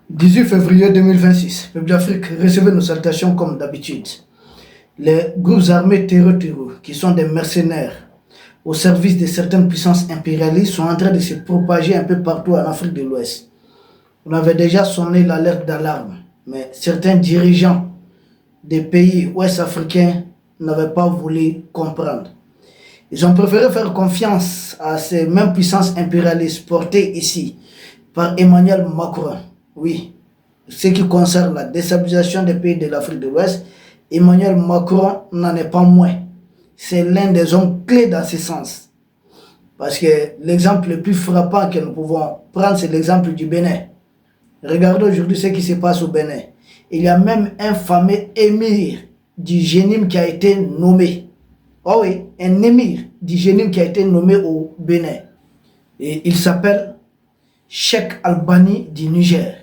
18 février 2026, peuple d'Afrique, recevez nos salutations comme d'habitude. Les groupes armés terreux qui sont des mercenaires au service de certaines puissances impérialistes, sont en train de se propager un peu partout en Afrique de l'Ouest. On avait déjà sonné l'alerte d'alarme, mais certains dirigeants des pays ouest-africains n'avaient pas voulu comprendre. Ils ont préféré faire confiance à ces mêmes puissances impérialistes portées ici par Emmanuel Macron. Oui, ce qui concerne la déstabilisation des pays de l'Afrique de l'Ouest, Emmanuel Macron n'en est pas moins. C'est l'un des hommes clés dans ce sens. Parce que l'exemple le plus frappant que nous pouvons prendre, c'est l'exemple du Bénin. Regardez aujourd'hui ce qui se passe au Bénin. Il y a même un fameux émir du Génime qui a été nommé. Oh oui, un émir du Génime qui a été nommé au Bénin. Et il s'appelle Cheikh Albani du Niger.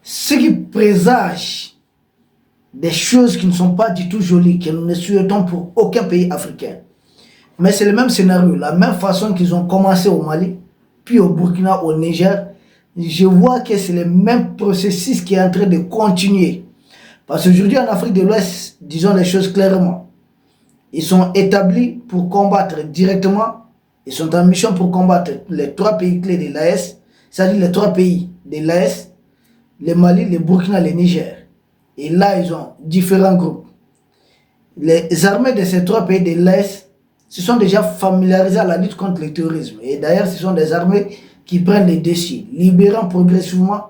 Ce qui présage des choses qui ne sont pas du tout jolies, que nous ne souhaitons pour aucun pays africain. Mais c'est le même scénario, la même façon qu'ils ont commencé au Mali, puis au Burkina, au Niger. Je vois que c'est le même processus qui est en train de continuer. Parce qu'aujourd'hui en Afrique de l'Ouest, disons les choses clairement, ils sont établis pour combattre directement, ils sont en mission pour combattre les trois pays clés de l'AES, c'est-à-dire les trois pays de l'AES, le Mali, le Burkina, le Niger. Et là, ils ont différents groupes. Les armées de ces trois pays de l'Est se sont déjà familiarisées à la lutte contre le terrorisme. Et d'ailleurs, ce sont des armées qui prennent les défis, libérant progressivement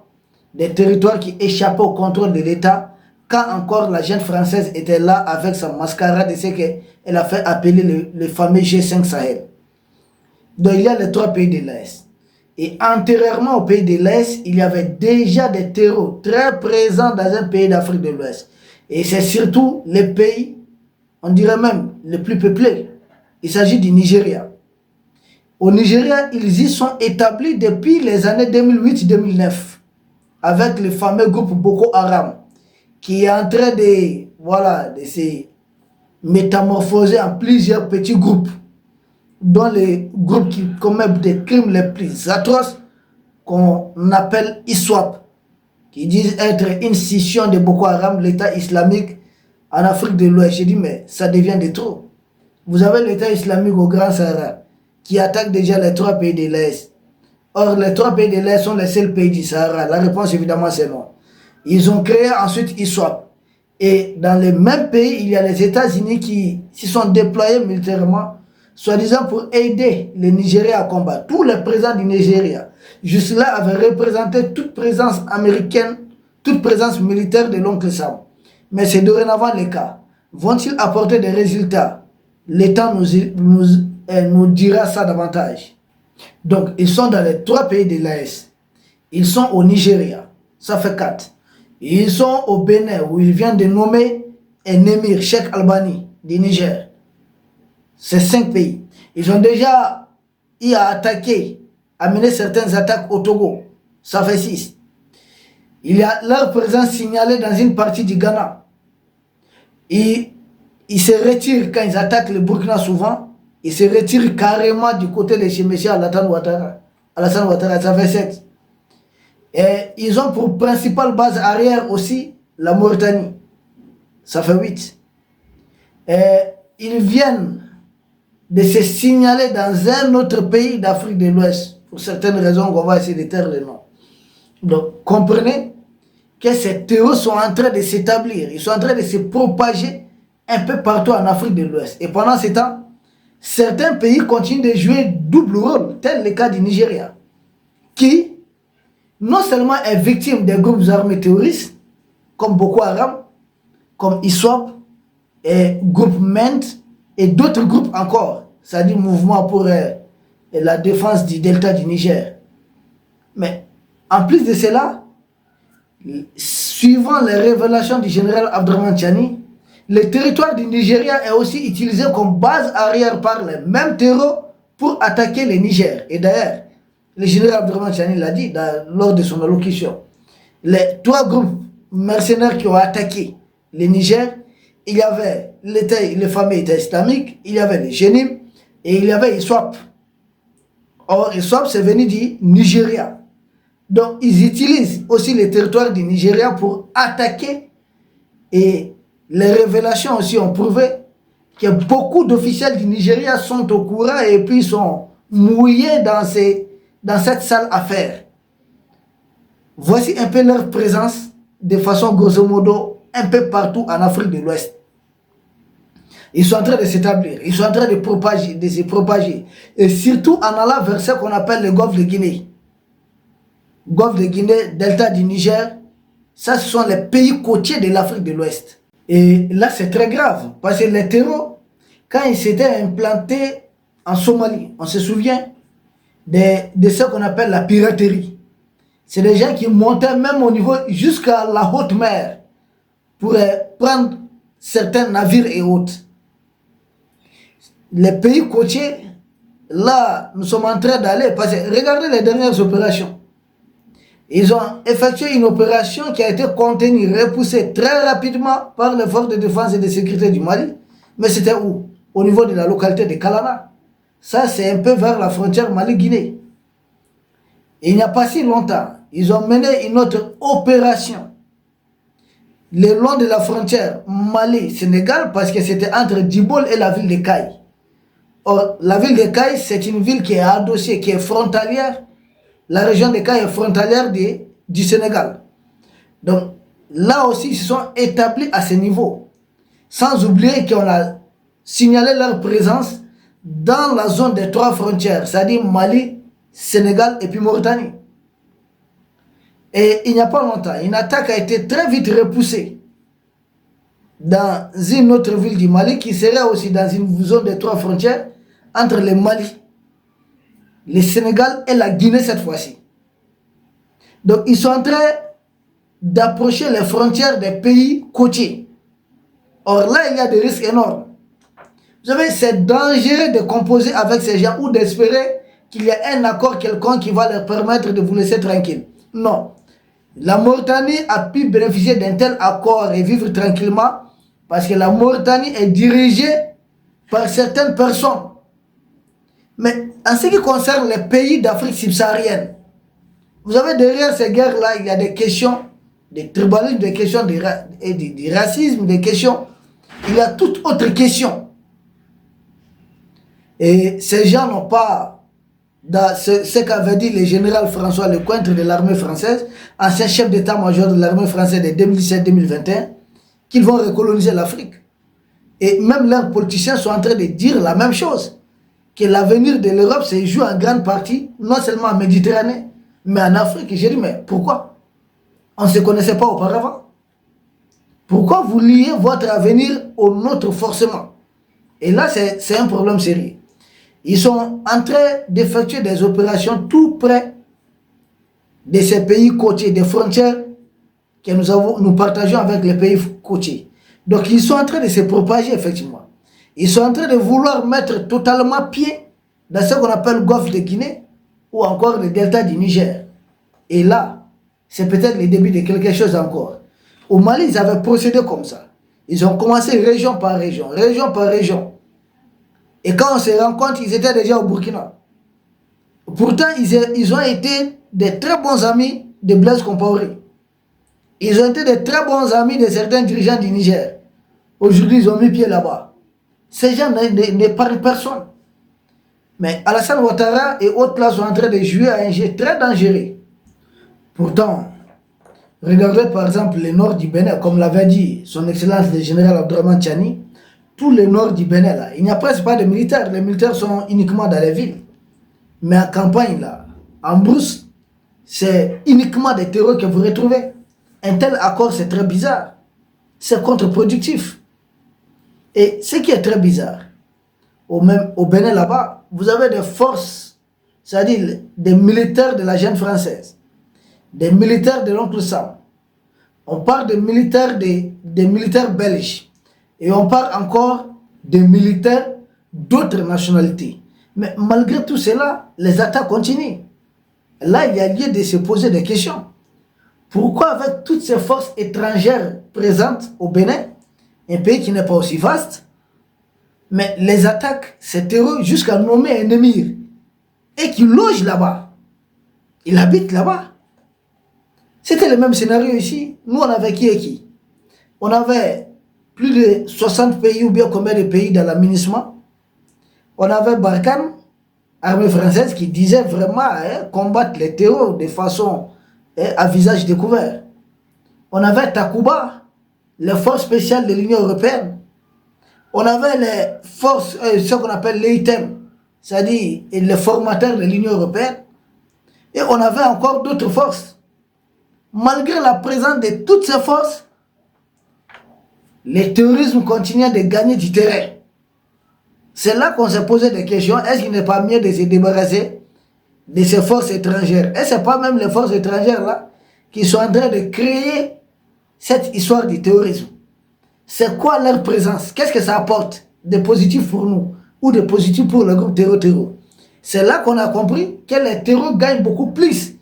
des territoires qui échappaient au contrôle de l'État, quand encore la jeune française était là avec sa mascarade et ce qu'elle a fait appeler le fameux G5 Sahel. Donc il y a les trois pays de l'Est. Et antérieurement au pays de l'Est, il y avait déjà des terreaux très présents dans un pays d'Afrique de l'Ouest. Et c'est surtout les pays, on dirait même, les plus peuplés. Il s'agit du Nigeria. Au Nigeria, ils y sont établis depuis les années 2008-2009, avec le fameux groupe Boko Haram, qui est en train de se métamorphoser en plusieurs petits groupes, dont les groupes qui commettent des crimes les plus atroces, qu'on appelle ISWAP, qui disent être une scission de Boko Haram, l'État islamique en Afrique de l'Ouest. J'ai dit, mais ça devient de trop. Vous avez l'État islamique au Grand Sahara, qui attaque déjà les trois pays de l'Est. Or, les trois pays de l'Est sont les seuls pays du Sahara. La réponse, évidemment, c'est non. Ils ont créé ensuite ISWAP. Et dans les mêmes pays, il y a les États-Unis qui s'y sont déployés militairement, soi-disant pour aider le Nigeria à combattre. Tous les présidents du Nigeria, jusque-là, avaient représenté toute présence américaine, toute présence militaire de l'oncle Sam. Mais c'est dorénavant le cas. Vont-ils apporter des résultats? Le temps nous dira ça davantage. Donc, ils sont dans les trois pays de l'AES. Ils sont au Nigeria. Ça fait 4. Ils sont au Bénin, où il vient de nommer un émir, Cheikh Albani, du Niger. C'est 5 pays. Ils ont déjà eu à attaquer, à mener certaines attaques au Togo. Ça fait 6. Il y a leur présence signalée dans une partie du Ghana. Et ils se retirent quand ils attaquent le Burkina souvent. Ils se retirent carrément du côté de chez M. Alassane Ouattara. Ça fait 7. Et ils ont pour principale base arrière aussi la Mauritanie. Ça fait 8. Et ils viennent de se signaler dans un autre pays d'Afrique de l'Ouest, pour certaines raisons qu'on va essayer de taire le nom. Donc, comprenez que ces théories sont en train de s'établir, ils sont en train de se propager un peu partout en Afrique de l'Ouest. Et pendant ce temps, certains pays continuent de jouer double rôle, tel le cas du Nigeria, qui non seulement est victime des groupes armés terroristes, comme Boko Haram, comme ISWAP, et groupe MENT, et d'autres groupes encore, c'est-à-dire mouvement pour la défense du delta du Niger. Mais en plus de cela, suivant les révélations du général Abdourahmane Tiani, le territoire du Nigeria est aussi utilisé comme base arrière par les mêmes terreaux pour attaquer le Niger. Et d'ailleurs, le général Abdourahmane Tiani l'a dit lors de son allocution. Les 3 groupes mercenaires qui ont attaqué le Niger, il y avait le fameux État islamique, il y avait le Génime et il y avait ISWAP. Or, ISWAP, c'est venu du Nigeria. Donc, ils utilisent aussi les territoires du Nigeria pour attaquer. Et les révélations aussi ont prouvé que beaucoup d'officiels du Nigeria sont au courant et puis sont mouillés dans cette sale affaire. Voici un peu leur présence de façon grosso modo un peu partout en Afrique de l'Ouest. Ils sont en train de s'établir, ils sont en train de se propager. Et surtout en allant vers ce qu'on appelle le golfe de Guinée. Golfe de Guinée, delta du Niger, ça ce sont les pays côtiers de l'Afrique de l'Ouest. Et là c'est très grave, parce que les terreaux, quand ils s'étaient implantés en Somalie, on se souvient de ce qu'on appelle la piraterie. C'est des gens qui montaient même au niveau jusqu'à la haute mer pour prendre certains navires et autres. Les pays côtiers, là, nous sommes en train d'aller, parce que regardez les dernières opérations. Ils ont effectué une opération qui a été contenue, repoussée très rapidement par les forces de défense et de sécurité du Mali. Mais c'était où? Au niveau de la localité de Kalana. Ça, c'est un peu vers la frontière Mali-Guinée. Il n'y a pas si longtemps, ils ont mené une autre opération le long de la frontière Mali-Sénégal parce que c'était entre Dibol et la ville de Caille. Or, la ville de Caille, c'est une ville qui est adossée, qui est frontalière. La région de Caille est frontalière du Sénégal. Donc, là aussi, ils se sont établis à ce niveau. Sans oublier qu'on a signalé leur présence dans la zone des 3 frontières, c'est-à-dire Mali, Sénégal et puis Mauritanie. Et il n'y a pas longtemps, une attaque a été très vite repoussée dans une autre ville du Mali qui serait aussi dans une zone des 3 frontières entre le Mali, le Sénégal et la Guinée cette fois-ci. Donc ils sont en train d'approcher les frontières des pays côtiers. Or là, il y a des risques énormes. Vous savez, c'est dangereux de composer avec ces gens ou d'espérer qu'il y ait un accord quelconque qui va leur permettre de vous laisser tranquille. Non. La Mauritanie a pu bénéficier d'un tel accord et vivre tranquillement parce que la Mauritanie est dirigée par certaines personnes. Mais en ce qui concerne les pays d'Afrique subsaharienne, vous avez derrière ces guerres-là, il y a des questions de tribalisme, des questions de racisme, des questions. Il y a toute autre question. Et ces gens n'ont pas, dans ce qu'avait dit le général François Lecointre de l'armée française, ancien chef d'état-major de l'armée française de 2017-2021, qu'ils vont recoloniser l'Afrique. Et même leurs politiciens sont en train de dire la même chose, que l'avenir de l'Europe se joue en grande partie, non seulement en Méditerranée, mais en Afrique. J'ai dit, mais pourquoi? On ne se connaissait pas auparavant. Pourquoi vous liez votre avenir au nôtre forcément? Et là, c'est un problème sérieux. Ils sont en train d'effectuer des opérations tout près de ces pays côtiers, des frontières que nous partageons avec les pays côtiers. Donc ils sont en train de se propager effectivement. Ils sont en train de vouloir mettre totalement pied dans ce qu'on appelle le golfe de Guinée ou encore le delta du Niger. Et là, c'est peut-être le début de quelque chose encore. Au Mali, ils avaient procédé comme ça. Ils ont commencé région par région, région par région. Et quand on se rend compte, ils étaient déjà au Burkina. Pourtant, ils ont été des très bons amis de Blaise Compaoré. Ils ont été des très bons amis de certains dirigeants du Niger. Aujourd'hui, ils ont mis pied là-bas. Ces gens n'épargnent personne. Mais Alassane Ouattara et autres là sont en train de jouer à un jeu très dangereux. Pourtant, regardez par exemple le nord du Bénin, comme l'avait dit son excellence le général Abdourahmane Tiani, tout le nord du Bénin là, il n'y a presque pas de militaires. Les militaires sont uniquement dans les villes. Mais en campagne là, en brousse, c'est uniquement des terreaux que vous retrouvez. Un tel accord, c'est très bizarre. C'est contre-productif. Et ce qui est très bizarre, au Bénin là-bas, vous avez des forces, c'est-à-dire des militaires de la jeune française, des militaires de l'oncle Sam. On parle des militaires belges. Et on parle encore des militaires d'autres nationalités. Mais malgré tout cela, les attaques continuent. Là, il y a lieu de se poser des questions. Pourquoi avec toutes ces forces étrangères présentes au Bénin, un pays qui n'est pas aussi vaste, mais les attaques, c'est terreux jusqu'à nommer un émir et qui loge là-bas. Il habite là-bas. C'était le même scénario ici. Nous, on avait qui et qui? On avait plus de 60 pays ou bien combien de pays dans l'aménagement. On avait Barkhane, armée française, qui disait vraiment combattre les terrors de façon à visage découvert. On avait Takuba, les forces spéciales de l'Union européenne. On avait les forces, ce qu'on appelle l'EITEM, c'est-à-dire les formateurs de l'Union européenne. Et on avait encore d'autres forces. Malgré la présence de toutes ces forces, le terrorisme continuait de gagner du terrain. C'est là qu'on s'est posé des questions. Est-ce qu'il n'est pas mieux de se débarrasser de ces forces étrangères? Et ce n'est pas même les forces étrangères là qui sont en train de créer cette histoire du terrorisme. C'est quoi leur présence? Qu'est-ce que ça apporte de positif pour nous ou de positif pour le groupe terreau? C'est là qu'on a compris que les terreaux gagnent beaucoup plus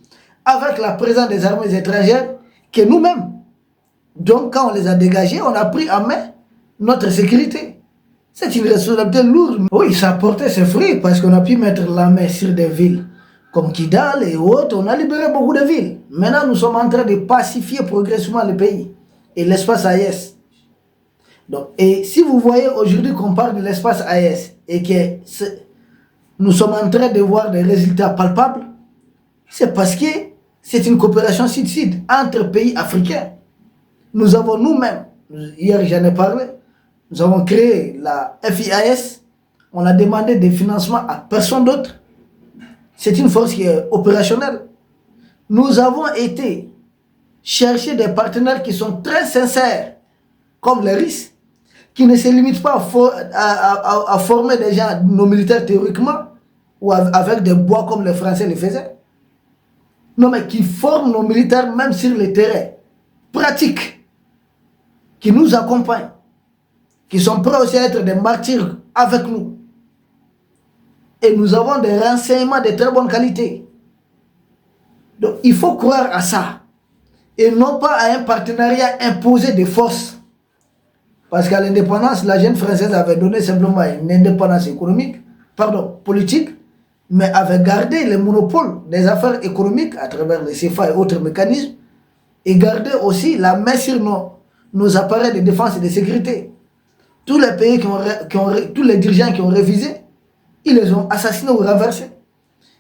avec la présence des armées étrangères que nous-mêmes. Donc quand on les a dégagés, on a pris en main notre sécurité. C'est une responsabilité lourde. Oui, ça a porté ses fruits parce qu'on a pu mettre la main sur des villes comme Kidal et autres. On a libéré beaucoup de villes. Maintenant, nous sommes en train de pacifier progressivement le pays et l'espace AES. Donc, et si vous voyez aujourd'hui qu'on parle de l'espace AES et que nous sommes en train de voir des résultats palpables, c'est parce que c'est une coopération sud-sud entre pays africains. Nous avons nous-mêmes, hier j'en ai parlé, nous avons créé la FIAS, on a demandé des financements à personne d'autre. C'est une force qui est opérationnelle. Nous avons été chercher des partenaires qui sont très sincères, comme les RIS, qui ne se limitent pas à former des gens, nos militaires théoriquement, ou avec des bois comme les Français le faisaient. Non, mais qui forment nos militaires même sur le terrain, pratiques, qui nous accompagnent, qui sont prêts aussi à être des martyrs avec nous. Et nous avons des renseignements de très bonne qualité. Donc il faut croire à ça. Et non pas à un partenariat imposé de force. Parce qu'à l'indépendance, la jeune française avait donné simplement une indépendance économique, pardon, politique, mais avait gardé le monopole des affaires économiques à travers les CFA et autres mécanismes, et gardé aussi la main sur nos appareils de défense et de sécurité. Tous les pays tous les dirigeants qui ont révisé, ils les ont assassinés ou renversés.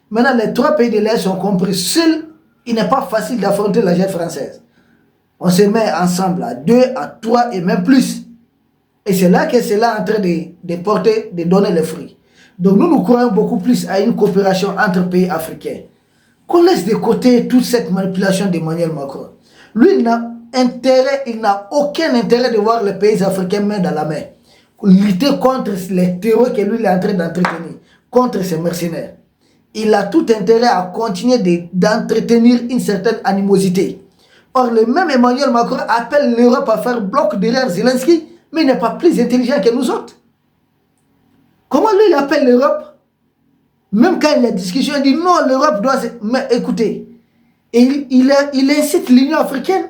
Maintenant, les trois pays de l'Est ont compris, seul, il n'est pas facile d'affronter la jeune française. On se met ensemble à 2, à 3 et même plus. Et c'est là que c'est là en train de porter, de donner les fruits. Donc nous croyons beaucoup plus à une coopération entre pays africains. Qu'on laisse de côté toute cette manipulation d'Emmanuel Macron. Lui, il n'a aucun intérêt de voir les pays africains main dans la main. Lutter contre les terreurs que lui il est en train d'entretenir, contre ces mercenaires. Il a tout intérêt à continuer d'entretenir une certaine animosité. Or, le même Emmanuel Macron appelle l'Europe à faire bloc derrière Zelensky, mais il n'est pas plus intelligent que nous autres. Comment lui il appelle l'Europe? Même quand il y a discussion, il dit non, l'Europe doit... Mais écoutez, et il incite l'Union africaine.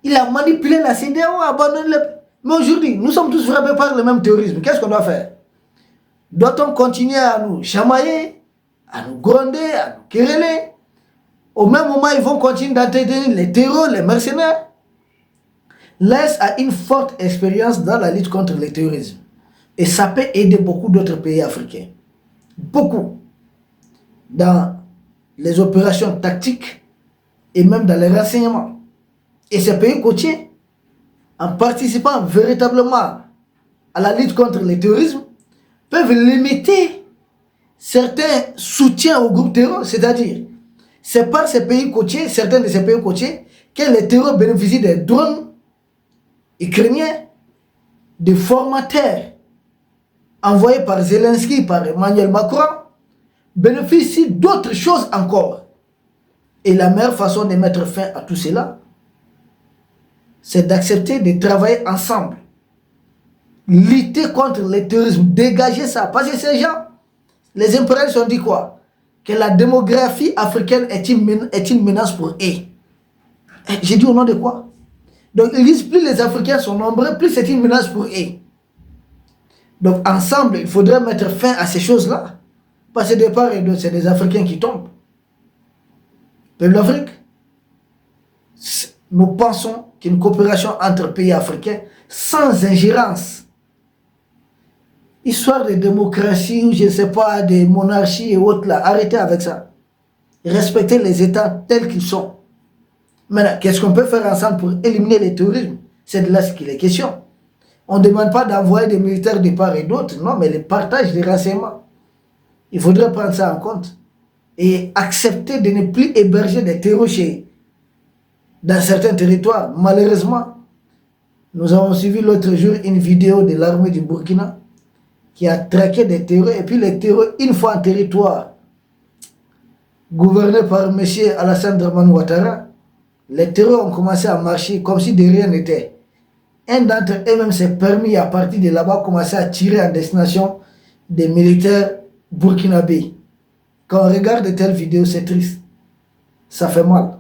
Il a manipulé la CEDEAO, abandonné le... Mais aujourd'hui, nous sommes tous frappés par le même terrorisme. Qu'est-ce qu'on doit faire? Doit-on continuer à nous chamailler, à nous gronder, à nous quereller? Au même moment, ils vont continuer d'entretenir les terrors, les mercenaires. L'Est a une forte expérience dans la lutte contre le terrorisme. Et ça peut aider beaucoup d'autres pays africains. Beaucoup. Dans les opérations tactiques et même dans les renseignements. Et ces pays côtiers, en participant véritablement à la lutte contre le terrorisme, peuvent limiter certains soutiens au groupe terror. C'est-à-dire, c'est par ces pays côtiers, certains de ces pays côtiers, que les terroristes bénéficient des drones ukrainiens, des formateurs envoyés par Zelensky, par Emmanuel Macron, bénéficient d'autres choses encore. Et la meilleure façon de mettre fin à tout cela, c'est d'accepter de travailler ensemble. Lutter contre le terrorisme, dégager ça. Parce que ces gens, les impérialistes ont dit quoi? Que la démographie africaine est une menace pour eux. J'ai dit au nom de quoi? Donc ils disent plus les Africains sont nombreux, plus c'est une menace pour eux. Donc ensemble, il faudrait mettre fin à ces choses-là. Parce que de part et d'autre, c'est des Africains qui tombent. Peuple d'Afrique, Nous pensons qu'une coopération entre pays africains sans ingérence, histoire de démocratie ou je ne sais pas, de monarchie et autres là, arrêtez avec ça. Respectez les États tels qu'ils sont. Maintenant, qu'est-ce qu'on peut faire ensemble pour éliminer le terrorisme? C'est de là ce qu'il est question. On ne demande pas d'envoyer des militaires de part et d'autre, non, mais le partage des renseignements. Il faudrait prendre ça en compte et accepter de ne plus héberger des terroristes dans certains territoires. Malheureusement, nous avons suivi l'autre jour une vidéo de l'armée du Burkina qui a traqué des terroristes. Et puis les terroristes, une fois en territoire, gouverné par M. Alassane Dramane Ouattara, les terroristes ont commencé à marcher comme si de rien n'était. Un d'entre eux même s'est permis à partir de là-bas commencer à tirer en destination des militaires burkinabés. Quand on regarde de telles vidéos, c'est triste. Ça fait mal.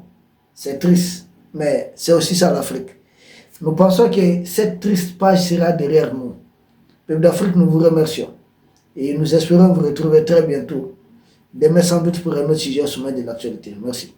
C'est triste. Mais c'est aussi ça l'Afrique. Nous pensons que cette triste page sera derrière nous. Peuple d'Afrique, nous vous remercions. Et nous espérons vous retrouver très bientôt. Demain sans doute pour un autre sujet au sommet de l'actualité. Merci.